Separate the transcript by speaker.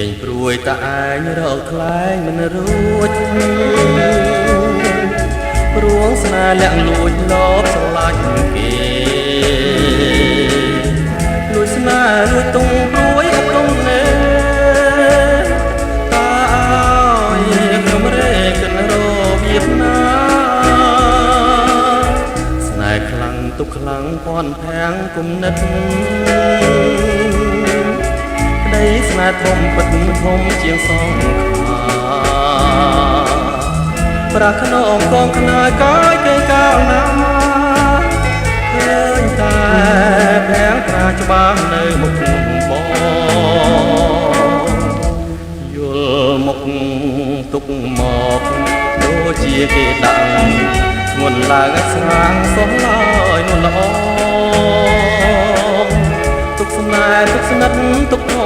Speaker 1: ងព្រួយតែឯងរកខ្លែងមិនរួចព្រួងស្នេហ៍លាក់លួចលបស្រឡាញ់គេលួចស្នេហ៍លួចទុំព្រួយអត់ទុំណែតើឲ្យខ្ញុំរេកិនរបៀបណាស្នេហ៍ខ្លាំងទុកខ្លាំងពាន់ភាំងគុំនិតស្នេហ៍ធំពិតធំជាងសងខាប្រាថ្នាអង្គងខ្នើយកាយគេកាលណាឃើញតែភាំងប្រាច្បាស់នៅមុខបងយល់មុខទុកមកដូចជាគេដាក់ធ្ងន់ឡើងស្រាងសោះឡើយនោះល្អទុកស្នេហ៍ទុកស្និទ្ធទុក